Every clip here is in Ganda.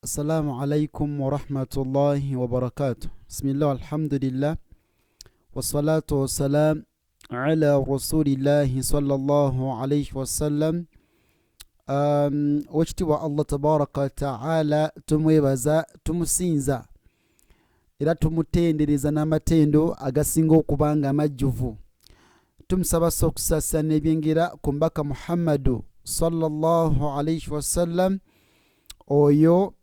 السلام عليكم ورحمة الله وبركاته. بسم الله الحمد لله والصلاة والسلام على رسول الله صلى الله عليه وسلم. Wekitiibwa Allah tabaraka wa ta'ala tumwebaza tumusinza era tumutendereza n'amatendo agasinga okuba nga amajjuvu. Tumusaba okusaasira n'ebyengera ku mbaka Muhammadu sallallahu alayhi wasallam oyo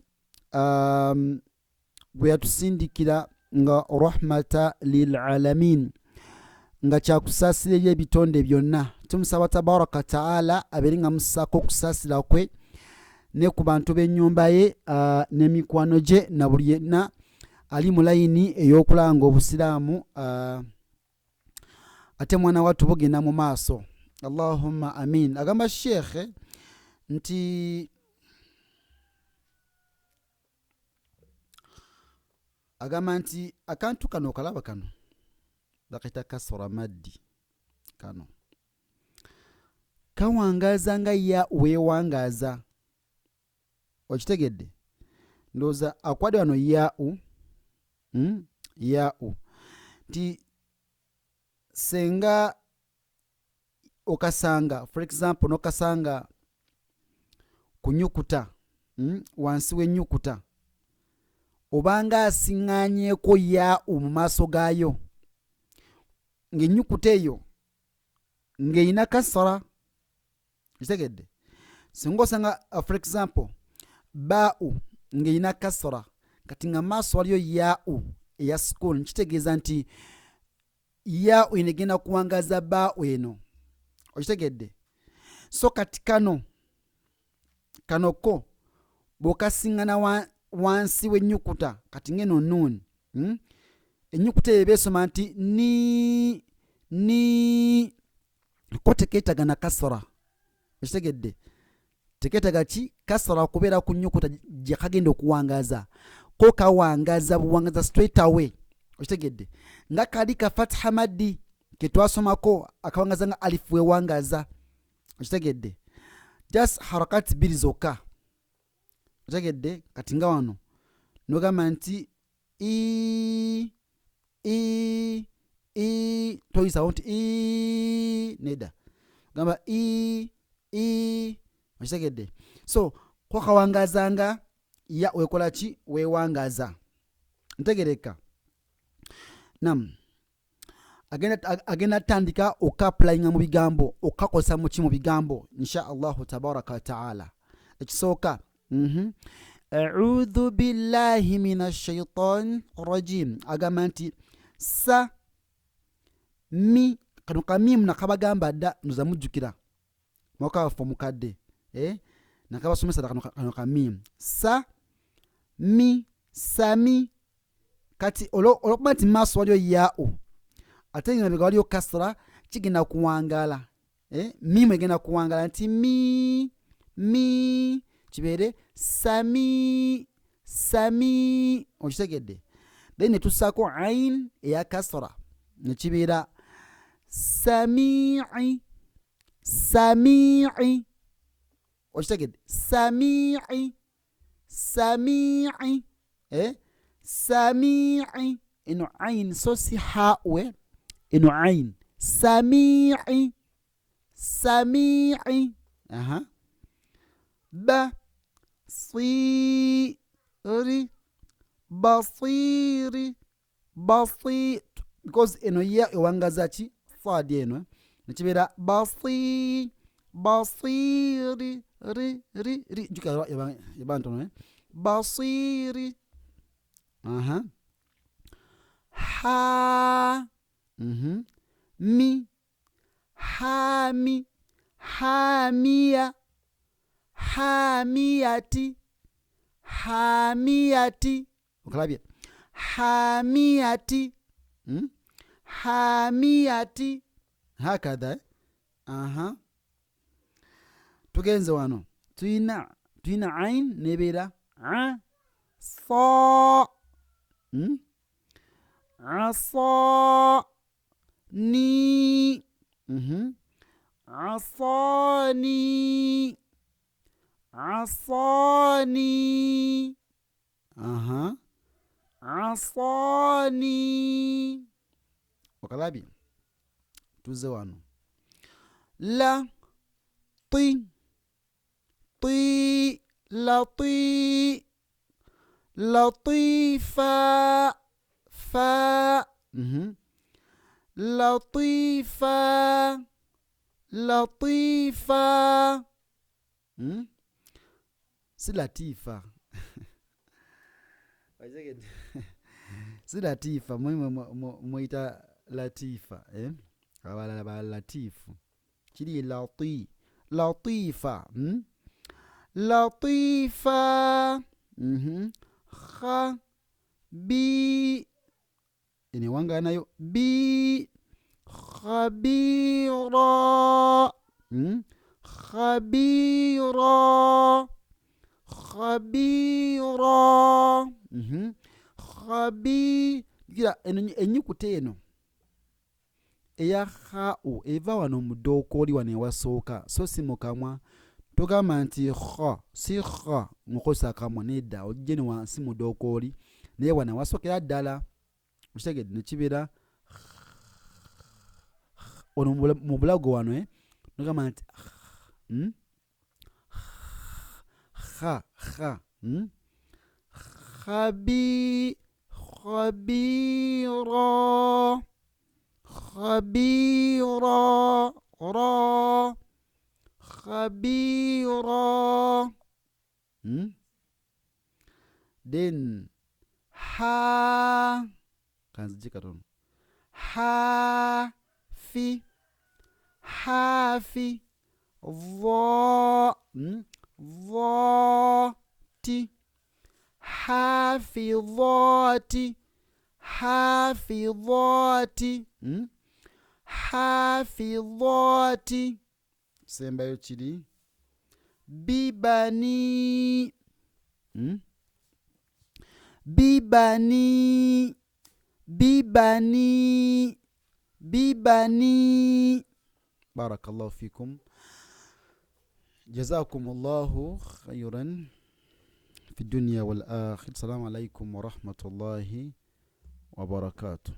bwe yatusindikira nga rahmata lil alamin nga kyakusaasira eri ebitonde byonna. Tumusaba tabaraka ta'ala abeere nga mussaako okusaasira kwe ne ku bantu b'ennyumba ye n'emikwano gye na buli yenna ali mu layini ey'okulanga obusiraamu ate mwana wattu bugenda mu maaso. Allahumma amin. Agamba sheekhe nti akantu kano okalaba kano bakayita kasora maddi kano kawangaaza nga ya weewangaaza. Okitegedde? Ndowooza akwade wano yau yau nti senga okasanga for example nokasanga ku nyukuta wansi w'ennyukuta obanga asiŋŋaanyeeko yau mu maaso gaayo ng'ennyukuta eyo ng'eyina kasara. Kitegedde? Singa osanga for example baau ng'eyina kasara kati nga maaso waliyo yau eya school, kitegeeza nti yau eno egenda kuwangaza baau eno. Okitegedde? So kati kanoko bw'okasiŋŋana wansi w'ennyukuta kati ng'eno nuuni ennyukuta eyo beesoma nti ni ko tekeetaga na kasara. Okitegedde? Tekeetaga ki? Kasara okubeera ku nnyukuta gye kagenda okuwangaza ko kawangaza buwangaza straight away. Okitegedde? Nga kali ka fatha maddi ke twasomako akawangaza nga alifu wewangaza. Okitegedde? Just harakati bbiri zokka. Okitegedde? Kati nga wano nogamba nti toyisawo nti neda gamba okitegedde? So ko kawangazanga ya wekola ki? Wewangaza. Ntegereka? Nam agenda tandika okapulayinga mu bigambo okakozesa muki mu bigambo insha Allahu tabaraka wa ta'ala. Ekisooka a'udhu billahi minash shaitani rajim. Agamba nti sa mi kano kamimu nakabagamba dda ndoza mujjukira mwakawafu omukadde nakabasomesa dda kano kamimu sa mi sami. Kati olwokuba nti maaso waliyo yau ate nga bega waliyo kasra kigenda kuwangala mimu egenda kuwangala nti mi kibeere sami. Okitegedde? Then netussaako ain eya kasra nekibeera samii. Okitegedde? Samii eno ain so si hawe eno ain samii. Ba siri basiri because eno ya ewangaza ki? Fadi eno nekibeera basiri ri juka yabantono basiri. Ha mi hami hamia hamiyati okalabye? Hamiyati hakadha. Tugenze wano tuyina ain nebeera sa asa ni asani asani asani. Wakalabi tuze wano. La ti ti lati latifa fa latifa latifa si latifa si latifa muita latifa abalala ba latifu kiri latifa latifa kha bi ini wanga nayo bi khabira khabira khabira khabira enyukuta eno eya kha'u eva wano mu ddookooli wano ewasooka so si mu kamwa. Togamba nti kha si kha mukozesa akamwa nedda ojje ne wansi mu ddookooli naye wano awasookera ddala okitegedde ne kibeera ono mu bulago wano togamba nti kha khabira khabira ra khabira then ha kanzijikatono hafi dhati hafidhati hafidhati sembayo kiri bibani bibani. Barakallahu fikum. Jazakumullahu khayran fi dunya wal akhirah. Assalamu alaikum wa rahmatullahi wa barakatuh.